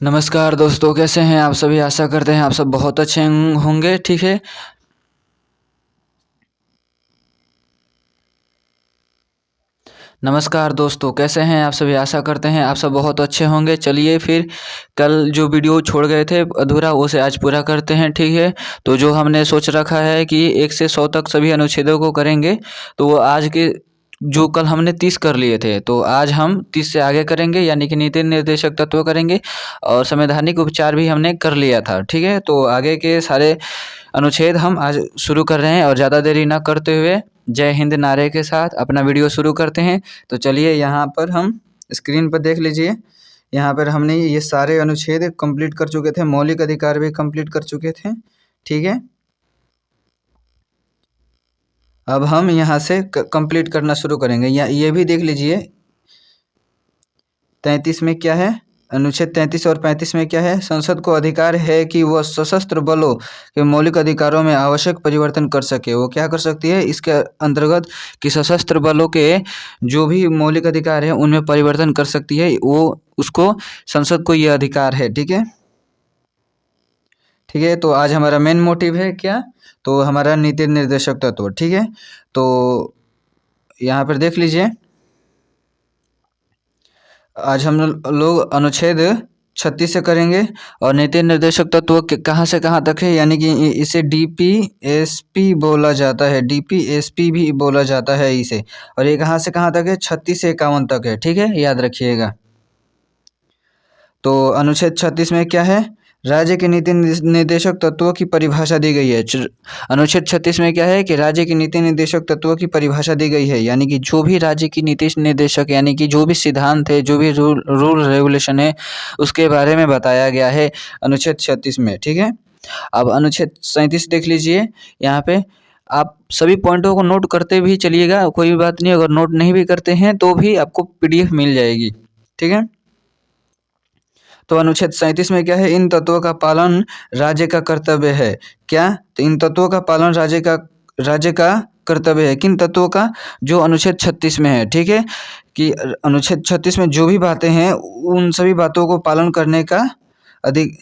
नमस्कार दोस्तों, कैसे हैं आप सभी। आशा करते हैं आप सब बहुत अच्छे होंगे। ठीक है। नमस्कार दोस्तों, कैसे हैं आप सभी। आशा करते हैं आप सब बहुत अच्छे होंगे। चलिए फिर कल जो वीडियो छोड़ गए थे अधूरा, उसे आज पूरा करते हैं। ठीक है। तो जो हमने सोच रखा है कि 1 से 100 तक सभी अनुच्छेदों को करेंगे, तो वो आज के जो कल हमने 30 कर लिए थे, तो आज हम 30 से आगे करेंगे, यानी कि नीति निर्देशक तत्व करेंगे। और संवैधानिक उपचार भी हमने कर लिया था। ठीक है। तो आगे के सारे अनुच्छेद हम आज शुरू कर रहे हैं और ज़्यादा देरी ना करते हुए जय हिंद नारे के साथ अपना वीडियो शुरू करते हैं। तो चलिए यहाँ पर हम स्क्रीन पर देख लीजिए। यहाँ पर हमने ये सारे अनुच्छेद कंप्लीट कर चुके थे, मौलिक अधिकार भी कंप्लीट कर चुके थे। ठीक है। अब हम यहाँ से कंप्लीट करना शुरू करेंगे। ये भी देख लीजिए 33 में क्या है। अनुच्छेद 33 और 35 में क्या है। संसद को अधिकार है कि वह सशस्त्र बलों के मौलिक अधिकारों में आवश्यक परिवर्तन कर सके। वो क्या कर सकती है इसके अंतर्गत कि सशस्त्र बलों के जो भी मौलिक अधिकार है उनमें परिवर्तन कर सकती है। वो उसको संसद को ये अधिकार है। ठीक है। ठीक है। तो आज हमारा मेन मोटिव है क्या, तो हमारा नीति निर्देशक तत्व। ठीक है। तो यहाँ पर देख लीजिए, आज हम लोग अनुच्छेद 36 से करेंगे। और नीति निर्देशक तत्व कहाँ से कहाँ तक है, यानी कि इसे डीपीएसपी बोला जाता है, डीपीएसपी भी बोला जाता है इसे। और ये कहाँ से कहाँ तक है, 36 से 51 तक है। ठीक है, याद रखिएगा। तो अनुच्छेद 36 में क्या है, राज्य के नीति निर्देशक तत्वों की परिभाषा दी गई है। अनुच्छेद 36 में क्या है कि राज्य की नीति निर्देशक तत्वों की परिभाषा दी गई है, यानी कि जो भी राज्य की नीति निर्देशक, यानी कि जो भी सिद्धांत है, जो भी रूल रेगुलेशन है, उसके बारे में बताया गया है अनुच्छेद 36 में। ठीक है। अब अनुच्छेद 37 देख लीजिए। यहाँ पे आप सभी पॉइंटों को नोट करते भी चलिएगा, कोई भी बात नहीं। अगर नोट नहीं भी करते हैं तो भी आपको पीडीएफ मिल जाएगी। ठीक है। तो अनुच्छेद 37 में क्या है, इन तत्वों का पालन राज्य का कर्तव्य है। क्या, तो इन तत्वों का पालन राज्य का कर्तव्य है। किन तत्वों का, जो अनुच्छेद 36 में है। ठीक है, कि अनुच्छेद 36 में जो भी बातें हैं उन सभी बातों को पालन करने का अधिक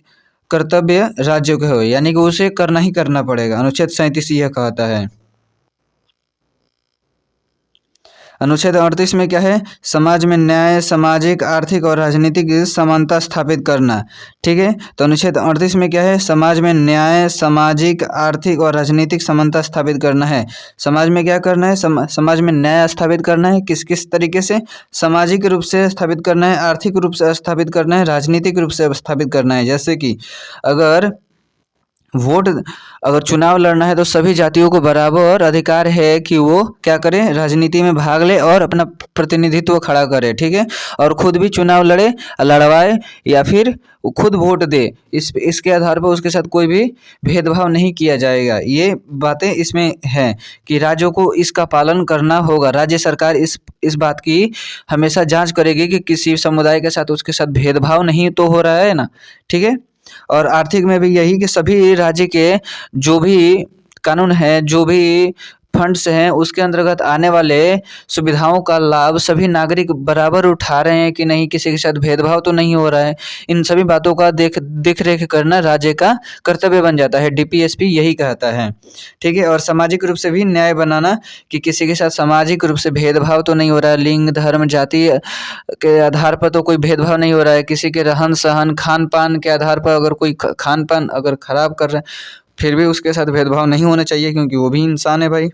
कर्तव्य राज्य को है, यानी कि उसे करना ही करना पड़ेगा। अनुच्छेद 37 यह कहता है। अनुच्छेद 38 में क्या है, समाज में न्याय, सामाजिक, आर्थिक और राजनीतिक समानता स्थापित करना। ठीक है। तो अनुच्छेद 38 में क्या है, समाज में न्याय, सामाजिक, आर्थिक और राजनीतिक समानता स्थापित करना है। समाज में क्या करना है, समाज में न्याय स्थापित करना है। किस किस तरीके से, सामाजिक रूप से स्थापित करना है, आर्थिक रूप से स्थापित करना है, राजनीतिक रूप से स्थापित करना है। जैसे कि अगर चुनाव लड़ना है तो सभी जातियों को बराबर अधिकार है कि वो क्या करें, राजनीति में भाग ले और अपना प्रतिनिधित्व खड़ा करे। ठीक है। और खुद भी चुनाव लड़वाए या फिर खुद वोट दे। इसके आधार पर उसके साथ कोई भी भेदभाव नहीं किया जाएगा। ये बातें इसमें हैं कि राज्यों को इसका पालन करना होगा। राज्य सरकार इस बात की हमेशा जांच करेगी कि किसी समुदाय के साथ उसके साथ भेदभाव नहीं तो हो रहा है ना। ठीक है। और आर्थिक में भी यही कि सभी राज्य के जो भी कानून है, जो भी फंड्स हैं, उसके अंतर्गत आने वाले सुविधाओं का लाभ सभी नागरिक बराबर उठा रहे हैं कि नहीं, किसी के साथ भेदभाव तो नहीं हो रहा है। इन सभी बातों का देख रेख करना राज्य का कर्तव्य बन जाता है। डीपीएसपी यही कहता है। ठीक है। और सामाजिक रूप से भी न्याय बनाना कि किसी के साथ सामाजिक रूप से भेदभाव तो नहीं हो रहा है। लिंग, धर्म, जाति के आधार पर तो कोई भेदभाव नहीं हो रहा है। किसी के रहन सहन, खान पान के आधार पर अगर कोई खान पान अगर खराब कर रहा है, फिर भी उसके साथ भेदभाव नहीं होना चाहिए, क्योंकि वो भी इंसान है भाई।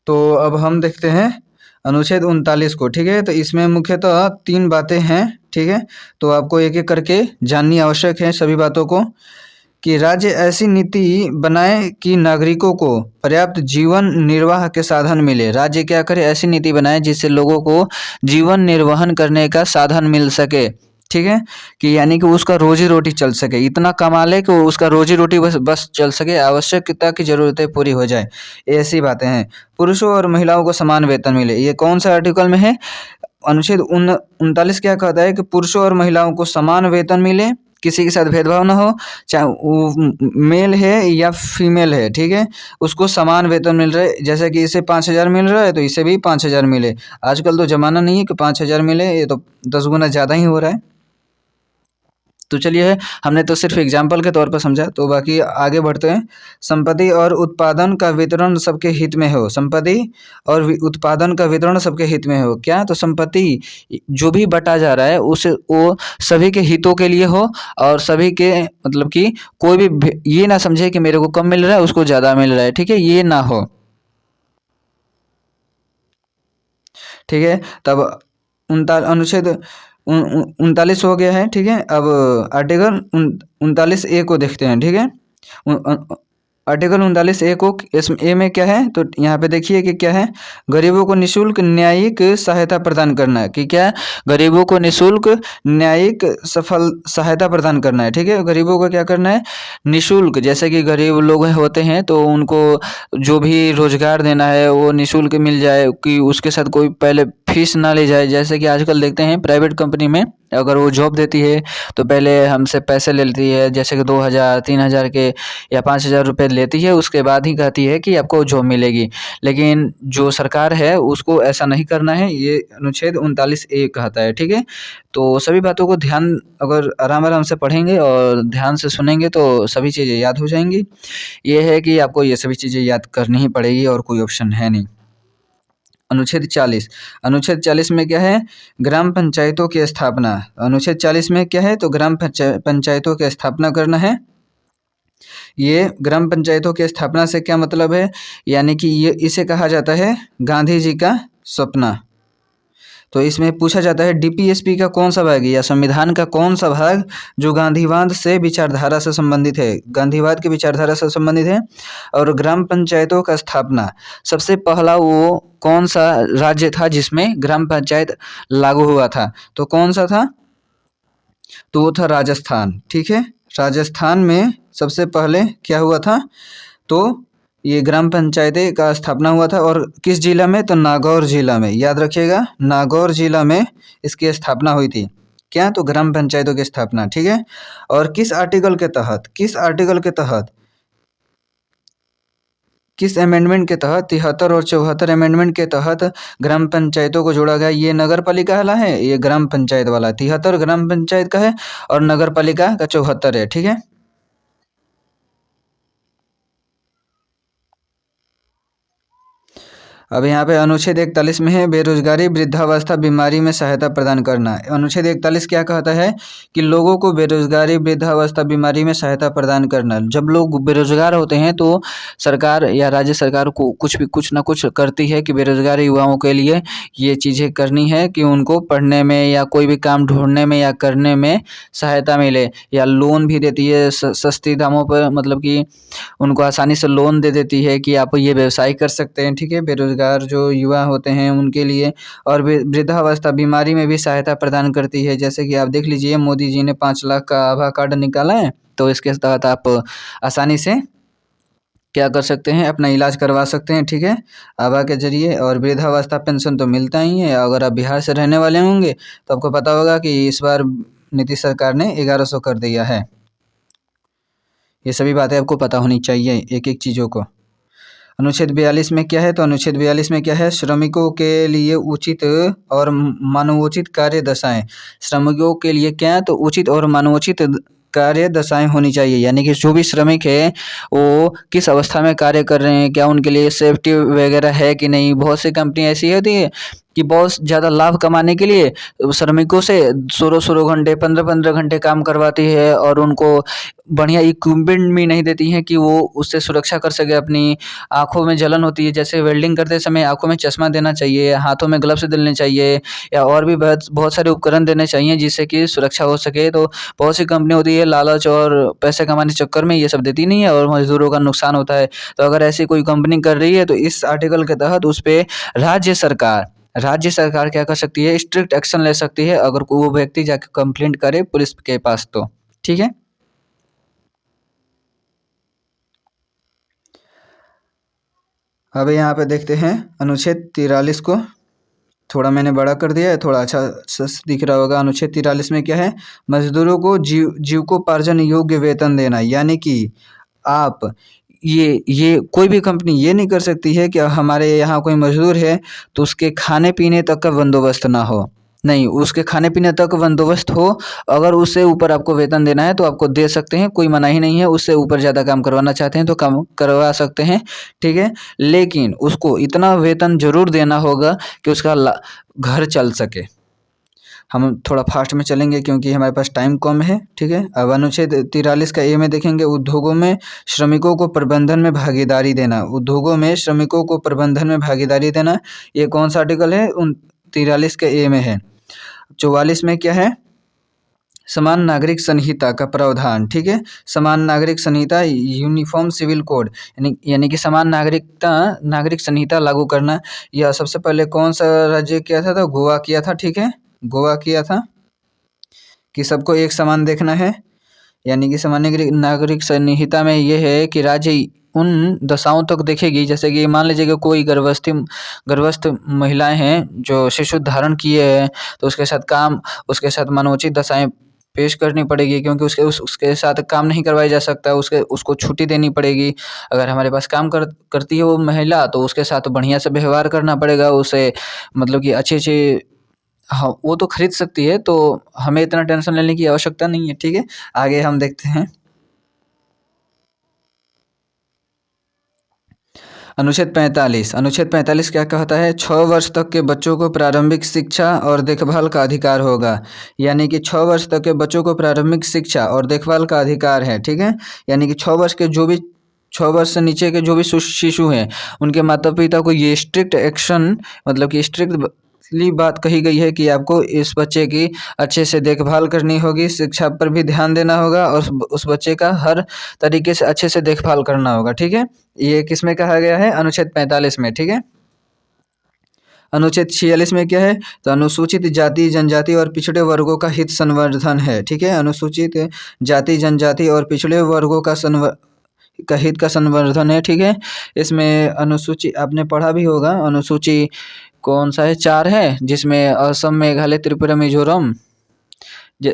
तो अब हम देखते हैं अनुच्छेद 39 को। ठीक है। तो इसमें मुख्यतः 3 बातें हैं। ठीक है। तो आपको एक एक करके जाननी आवश्यक है सभी बातों को, कि राज्य ऐसी नीति बनाए कि नागरिकों को पर्याप्त जीवन निर्वाह के साधन मिले। राज्य क्या करे, ऐसी नीति बनाए जिससे लोगों को जीवन निर्वहन करने का साधन मिल सके। ठीक है, कि यानी कि उसका रोजी रोटी चल सके, इतना कमा ले कि उसका रोजी रोटी बस चल सके, आवश्यकता की ज़रूरतें पूरी हो जाए। ऐसी बातें हैं। पुरुषों और महिलाओं को समान वेतन मिले। ये कौन सा आर्टिकल में है, अनुच्छेद 39 क्या कहता है कि पुरुषों और महिलाओं को समान वेतन मिले, किसी के साथ भेदभाव ना हो, चाहे वो मेल है या फीमेल है। ठीक है, उसको समान वेतन मिल रहा है। जैसे कि इसे 5,000 मिल रहा है तो इसे भी 5,000 मिले। आजकल तो ज़माना नहीं है कि 5,000 मिले, ये तो 10 गुना ज़्यादा ही हो रहा है। तो चलिए हमने तो सिर्फ एग्जाम्पल के तौर पर समझा, तो बाकी आगे बढ़ते हैं। संपत्ति और उत्पादन का वितरण सबके हित में हो। संपत्ति और उत्पादन का वितरण सबके हित में हो। क्या? तो संपत्ति जो भी बटा जा रहा है उसे वो सभी के हितों के लिए हो, और सभी के मतलब कि कोई भी ये ना समझे कि मेरे को कम मिल रहा है उसको ज़्यादा मिल रहा है, ठीक है, ये ना हो। ठीक है, तब अनुच्छेद 39 हो गया है। ठीक है, अब आर्टिकल 39A को देखते हैं। ठीक है, आर्टिकल 39A को इस ए में क्या है, तो यहाँ पे देखिए कि क्या है, गरीबों को निःशुल्क न्यायिक सहायता प्रदान करना है। कि क्या? गरीबों को निःशुल्क न्यायिक सहायता प्रदान करना है। ठीक है, गरीबों को क्या करना है, निःशुल्क, जैसे कि गरीब लोग होते हैं तो उनको जो भी रोजगार देना है वो निःशुल्क मिल जाए, कि उसके साथ कोई पहले फीस ना ले जाए। जैसे कि आजकल देखते हैं प्राइवेट कंपनी में अगर वो जॉब देती है तो पहले हमसे पैसे ले लेती है, जैसे कि 2000 3000 के या 5000 रुपये लेती है, उसके बाद ही कहती है कि आपको जॉब मिलेगी। लेकिन जो सरकार है उसको ऐसा नहीं करना है, ये अनुच्छेद 39A कहता है। ठीक है, तो सभी बातों को ध्यान अगर आराम आराम से पढ़ेंगे और ध्यान से सुनेंगे तो सभी चीज़ें याद हो जाएंगी। ये है कि आपको ये सभी चीज़ें याद करनी ही पड़ेगी और कोई ऑप्शन है नहीं। अनुच्छेद 40, अनुच्छेद 40 में क्या है, ग्राम पंचायतों की स्थापना। अनुच्छेद 40 में क्या है, तो ग्राम पंचायतों की स्थापना करना है। ये ग्राम पंचायतों की स्थापना से क्या मतलब है, यानी कि ये इसे कहा जाता है गांधी जी का सपना। तो इसमें पूछा जाता है डीपीएसपी का कौन सा भाग या संविधान का कौन सा भाग जो गांधीवाद से विचारधारा से संबंधित है, गांधीवाद की विचारधारा से संबंधित है। और ग्राम पंचायतों का स्थापना, सबसे पहला वो कौन सा राज्य था जिसमें ग्राम पंचायत लागू हुआ था, तो कौन सा था, तो वो था राजस्थान। ठीक है, राजस्थान में सबसे पहले क्या हुआ था, तो ये ग्राम पंचायतें का स्थापना हुआ था। और किस जिला में, तो नागौर जिला में, याद रखिएगा, नागौर जिला में इसकी स्थापना हुई थी। क्या? तो ग्राम पंचायतों की स्थापना। ठीक है, और किस आर्टिकल के तहत, किस आर्टिकल के तहत, किस अमेंडमेंट के तहत, 73 और 74 अमेंडमेंट के तहत ग्राम पंचायतों को जोड़ा गया। ये नगर पालिका वाला है, ये ग्राम पंचायत वाला 73 ग्राम पंचायत का है और नगर पालिका का 74 है। ठीक है, अब यहाँ पे अनुच्छेद 41 में है बेरोजगारी वृद्धावस्था बीमारी में सहायता प्रदान करना। अनुच्छेद 41 क्या कहता है कि लोगों को बेरोजगारी वृद्धावस्था बीमारी में सहायता प्रदान करना। जब लोग बेरोजगार होते हैं तो सरकार या राज्य सरकार को कुछ ना कुछ करती है कि बेरोजगार युवाओं के लिए ये चीज़ें करनी है कि उनको पढ़ने में या कोई भी काम ढूंढने में या करने में सहायता मिले, या लोन भी देती है सस्ती दामों पर, मतलब कि उनको आसानी से लोन दे देती है कि आप ये व्यवसाय कर सकते हैं। ठीक है, बेरोजगार जो युवा होते हैं उनके लिए। और वृद्धावस्था बीमारी में भी सहायता प्रदान करती है। जैसे कि आप देख लीजिए मोदी जी ने 5 लाख का आभा कार्ड निकाला है, तो इसके तहत आप आसानी से क्या कर सकते हैं, अपना इलाज करवा सकते हैं। ठीक है, आभा के जरिए। और वृद्धावस्था पेंशन तो मिलता ही है। अगर आप बिहार से रहने वाले होंगे तो आपको पता होगा कि इस बार नीतीश सरकार ने 1100 कर दिया है। ये सभी बातें आपको पता होनी चाहिए एक एक चीज़ों को। अनुच्छेद 42 में क्या है, तो अनुच्छेद 42 में क्या है, श्रमिकों के लिए उचित और मानवोचित कार्य दशाएं। श्रमिकों के लिए क्या है, तो उचित और मानवोचित कार्य दशाएं होनी चाहिए। यानी कि जो भी श्रमिक है वो किस अवस्था में कार्य कर रहे हैं, क्या उनके लिए सेफ्टी वगैरह है कि नहीं। बहुत सी कंपनी ऐसी होती है कि बहुत ज़्यादा लाभ कमाने के लिए श्रमिकों से 16-16 घंटे 15-15 घंटे काम करवाती है, और उनको बढ़िया इक्विपमेंट भी नहीं देती हैं कि वो उससे सुरक्षा कर सके। अपनी आँखों में जलन होती है, जैसे वेल्डिंग करते समय आँखों में चश्मा देना चाहिए, हाथों में ग्लव्स देने चाहिए, या और भी बहुत बहुत सारे उपकरण देने चाहिए जिससे कि सुरक्षा हो सके। तो बहुत सी कंपनी होती है लालच और पैसे कमाने के चक्कर में ये सब देती नहीं है और मज़दूरों का नुकसान होता है। तो अगर ऐसी कोई कंपनी कर रही है तो इस आर्टिकल के तहत उस पे राज्य सरकार क्या कर सकती है, स्ट्रिक्ट एक्शन ले सकती है अगर वो व्यक्ति जाकर कंप्लेंट करे पुलिस के पास तो। ठीक है, अब यहाँ पे देखते हैं अनुच्छेद 43 को। थोड़ा मैंने बड़ा कर दिया है, थोड़ा अच्छा दिख रहा होगा। अनुच्छेद 43 में क्या है, मजदूरों को जीविकोपार्जन योग्य वेतन देना। यानी कि आप ये कोई भी कंपनी ये नहीं कर सकती है कि हमारे यहाँ कोई मजदूर है तो उसके खाने पीने तक का बंदोबस्त ना हो। नहीं, उसके खाने पीने तक बंदोबस्त हो। अगर उससे ऊपर आपको वेतन देना है तो आपको दे सकते हैं, कोई मनाही नहीं है। उससे ऊपर ज़्यादा काम करवाना चाहते हैं तो काम करवा सकते हैं, ठीक है। लेकिन उसको इतना वेतन ज़रूर देना होगा कि उसका घर चल सके। हम थोड़ा फास्ट में चलेंगे क्योंकि हमारे पास टाइम कम है, ठीक है। अब अनुच्छेद 43 का ए में देखेंगे, उद्योगों में श्रमिकों को प्रबंधन में भागीदारी देना। उद्योगों में श्रमिकों को प्रबंधन में भागीदारी देना, ये कौन सा आर्टिकल है? 43 के ए में है। 44 में क्या है? समान नागरिक संहिता का प्रावधान, ठीक है। समान नागरिक संहिता, यूनिफॉर्म सिविल कोड, यानी कि समान नागरिक संहिता लागू करना। यह सबसे पहले कौन सा राज्य किया था? तो गोवा किया था, ठीक है। गोवा किया था कि सबको एक समान देखना है। यानी कि समान नागरिक संहिता में ये है कि राज्य उन दशाओं तक देखेगी, जैसे कि मान लीजिए कि कोई गर्भस्थ महिलाएं हैं जो शिशु धारण किए हैं, तो उसके साथ मानवोचित दशाएं पेश करनी पड़ेगी, क्योंकि उसके साथ काम नहीं करवाया जा सकता। उसको छुट्टी देनी पड़ेगी। अगर हमारे पास काम करती है वो महिला, तो उसके साथ बढ़िया से व्यवहार करना पड़ेगा उसे, मतलब कि अच्छे हाँ, वो तो खरीद सकती है, तो हमें इतना टेंशन लेने की आवश्यकता नहीं है, ठीक है। आगे हम देखते हैं अनुच्छेद 45 क्या कहता है? 6 वर्ष तक के बच्चों को प्रारंभिक शिक्षा और देखभाल का अधिकार होगा। यानी कि 6 वर्ष तक के बच्चों को प्रारंभिक शिक्षा और देखभाल का अधिकार है, ठीक है। यानी कि 6 वर्ष से नीचे के जो भी शिशु हैं, उनके माता पिता को ये स्ट्रिक्ट एक्शन, मतलब कि स्ट्रिक्टली बात कही गई है कि आपको इस बच्चे की अच्छे से देखभाल करनी होगी, शिक्षा पर भी ध्यान देना होगा और उस बच्चे का हर तरीके से अच्छे से देखभाल करना होगा, ठीक है। ये किस में कहा गया है? अनुच्छेद 45 में, ठीक है। अनुच्छेद 46 में क्या है? तो अनुसूचित जाति जनजाति और पिछड़े वर्गों का हित संवर्धन है, ठीक है। अनुसूचित जाति जनजाति और पिछड़े वर्गों का हित का संवर्धन है, ठीक है। इसमें अनुसूची आपने पढ़ा भी होगा, अनुसूची कौन सा है? 4 है, जिसमें असम, मेघालय, त्रिपुरा, मिजोरम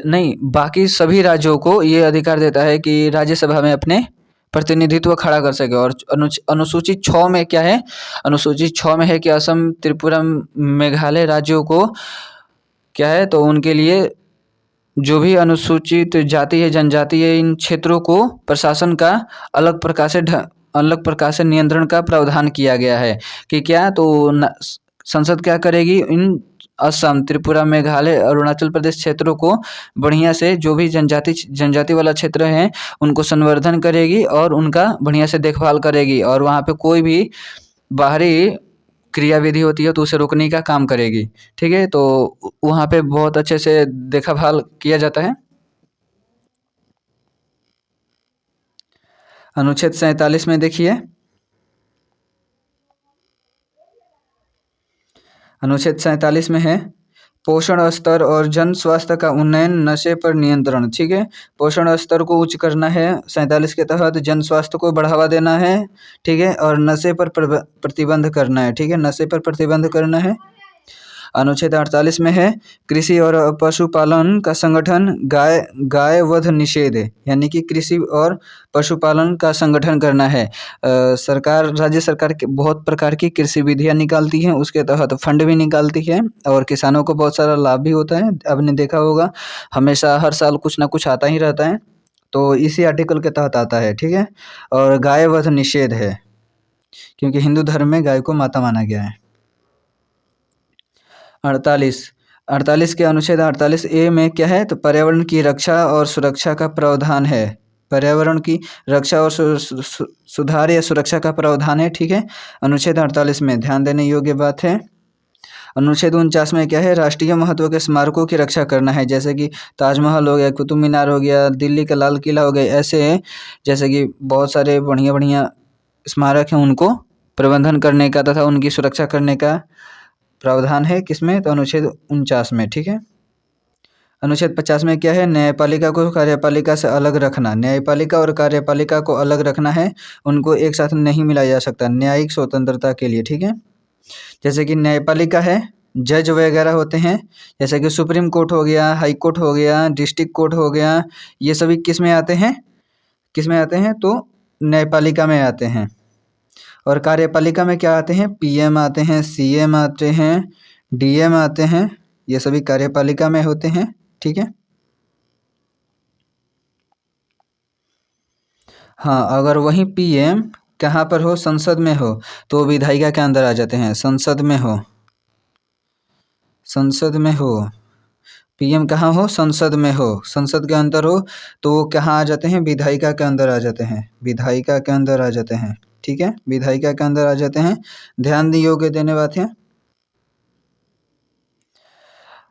नहीं, बाकी सभी राज्यों को ये अधिकार देता है कि राज्यसभा में अपने प्रतिनिधित्व खड़ा कर सके। और अनुसूचित 6 में क्या है? अनुसूचित 6 में है कि असम, त्रिपुरा, मेघालय राज्यों को क्या है, तो उनके लिए जो भी अनुसूचित जाति है, जनजाति है, इन क्षेत्रों को प्रशासन का अलग प्रकार से नियंत्रण का प्रावधान किया गया है कि क्या, तो संसद क्या करेगी? इन असम, त्रिपुरा, मेघालय, अरुणाचल प्रदेश क्षेत्रों को बढ़िया से, जो भी जनजाति वाला क्षेत्र है, उनको संवर्धन करेगी और उनका बढ़िया से देखभाल करेगी। और वहाँ पे कोई भी बाहरी क्रियाविधि होती है तो उसे रोकने का काम करेगी, ठीक है। तो वहाँ पे बहुत अच्छे से देखभाल किया जाता है। अनुच्छेद 47 में देखिए, अनुच्छेद 47 में है पोषण स्तर और जन स्वास्थ्य का उन्नयन, नशे पर नियंत्रण, ठीक है। पोषण स्तर को उच्च करना है 47 के तहत, जन स्वास्थ्य को बढ़ावा देना है, ठीक है, और नशे पर प्रतिबंध करना है, ठीक है। नशे पर प्रतिबंध करना है। अनुच्छेद 48 में है कृषि और पशुपालन का संगठन, गाय वध निषेध, यानी कि कृषि और पशुपालन का संगठन करना है। राज्य सरकार के बहुत प्रकार की कृषि विधियां निकालती हैं, उसके तहत फंड भी निकालती है और किसानों को बहुत सारा लाभ भी होता है। आपने देखा होगा, हमेशा हर साल कुछ ना कुछ आता ही रहता है, तो इसी आर्टिकल के तहत आता है, ठीक है। और गाय वध निषेध है, क्योंकि हिंदू धर्म में गाय को माता माना गया है। 48 के अनुच्छेद 48 ए में क्या है? तो पर्यावरण की रक्षा और सुरक्षा का प्रावधान है। पर्यावरण की रक्षा और सुधार या सुरक्षा का प्रावधान है, ठीक है। अनुच्छेद 48 में ध्यान देने योग्य बात है। अनुच्छेद 49 में क्या है? राष्ट्रीय महत्व के स्मारकों की रक्षा करना है, जैसे कि ताजमहल हो गया, कुतुब मीनार हो गया, दिल्ली का लाल किला हो गया, ऐसे जैसे कि बहुत सारे बढ़िया बढ़िया स्मारक हैं, उनको प्रबंधन करने का तथा उनकी सुरक्षा करने का प्रावधान है। किसमें? तो अनुच्छेद 49 में, ठीक है। अनुच्छेद 50 में क्या है? न्यायपालिका को कार्यपालिका से अलग रखना। न्यायपालिका और कार्यपालिका को अलग रखना है, उनको एक साथ नहीं मिलाया जा सकता, न्यायिक स्वतंत्रता के लिए, ठीक है। जैसे कि न्यायपालिका है, जज वगैरह होते हैं, जैसे कि सुप्रीम कोर्ट हो गया, हाई कोर्ट हो गया, डिस्ट्रिक्ट कोर्ट हो गया, ये सभी किस में आते हैं? तो न्यायपालिका में आते हैं। और कार्यपालिका में क्या आते हैं? पीएम आते हैं, सीएम आते हैं, डीएम आते हैं, ये सभी कार्यपालिका में होते हैं, ठीक है। हाँ, अगर वही पीएम कहाँ पर हो, संसद में हो, तो विधायिका के अंदर आ जाते हैं। संसद में हो, संसद में हो, पीएम कहाँ हो, संसद में हो, संसद के अंदर हो, तो वो कहाँ आ जाते हैं, विधायिका के अंदर आ जाते हैं, विधायिका के अंदर आ जाते हैं, ठीक है, विधायिका के अंदर आ जाते हैं। ध्यान योग्य देने बात है।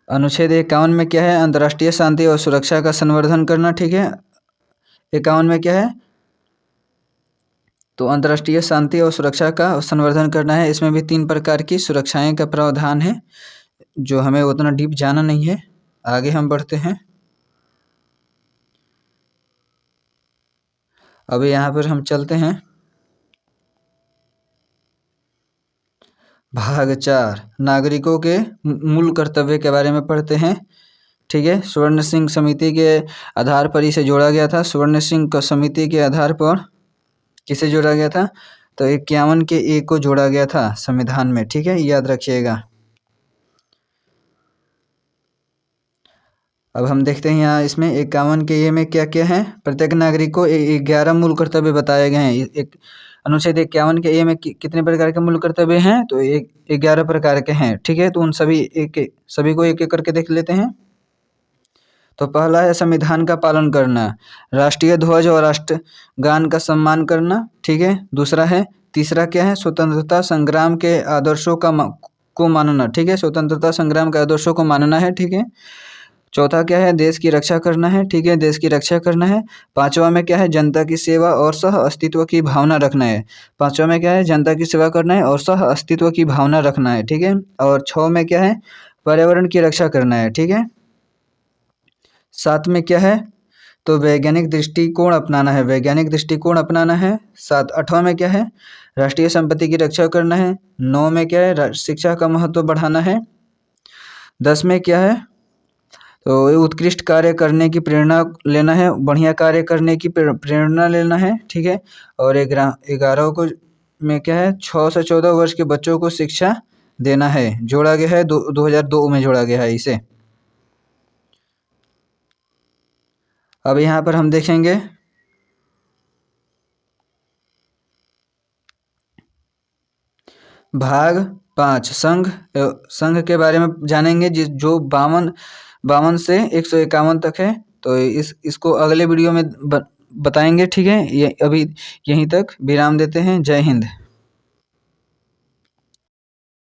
अनुच्छेद 51 में क्या है, अंतर्राष्ट्रीय शांति और सुरक्षा का संवर्धन करना, ठीक है। 51 में क्या है, तो अंतर्राष्ट्रीय शांति और सुरक्षा का संवर्धन करना है। इसमें भी 3 प्रकार की सुरक्षाएं का प्रावधान है, जो हमें उतना डीप जाना नहीं है। आगे हम बढ़ते हैं। अभी यहाँ पर हम चलते हैं भाग 4, नागरिकों के मूल कर्तव्य के बारे में पढ़ते हैं, ठीक है। स्वर्ण सिंह समिति के आधार पर इसे जोड़ा गया था। स्वर्ण सिंह समिति के आधार पर किसे जोड़ा गया था, तो 51 के ए को जोड़ा गया था संविधान में, ठीक है, याद रखिएगा। अब हम देखते हैं यहाँ इसमें 51 के ए में क्या क्या है। प्रत्येक नागरिक को 11 मूल कर्तव्य बताए गए हैं। एक अनुच्छेद 51 के ए में कितने प्रकार के मूल कर्तव्य हैं, तो 11 प्रकार के हैं, ठीक है। तो उन सभी को एक एक करके देख लेते हैं। तो पहला है संविधान का पालन करना, राष्ट्रीय ध्वज और राष्ट्रगान का सम्मान करना, ठीक है। दूसरा है, तीसरा क्या है, स्वतंत्रता संग्राम के आदर्शों को मानना, ठीक है, स्वतंत्रता संग्राम के आदर्शों को मानना है, ठीक है। चौथा क्या है, देश की रक्षा करना है, ठीक है, देश की रक्षा करना है। पांचवा में क्या है, जनता की सेवा और सह अस्तित्व की भावना रखना है। पांचवा में क्या है, जनता की सेवा करना है और सह अस्तित्व की भावना रखना है, ठीक है। और 6 में क्या है, पर्यावरण की रक्षा करना है, ठीक है। 7 में क्या है, तो वैज्ञानिक दृष्टिकोण अपनाना है, वैज्ञानिक दृष्टिकोण अपनाना है। 7 8वां में क्या है, राष्ट्रीय संपत्ति की रक्षा करना है। 9 में क्या है, शिक्षा का महत्व बढ़ाना है। 10 में क्या है, तो उत्कृष्ट कार्य करने की प्रेरणा लेना है, बढ़िया कार्य करने की प्रेरणा लेना है, ठीक है। और 11 को में क्या है, 6 से 14 वर्ष के बच्चों को शिक्षा देना है, जोड़ा गया है 2002 में जोड़ा गया है इसे। अब यहाँ पर हम देखेंगे भाग 5, संघ के बारे में जानेंगे, जो 52 से 151 तक है। तो इसको अगले वीडियो में बताएंगे, ठीक है। ये अभी यहीं तक विराम देते हैं। जय हिंद।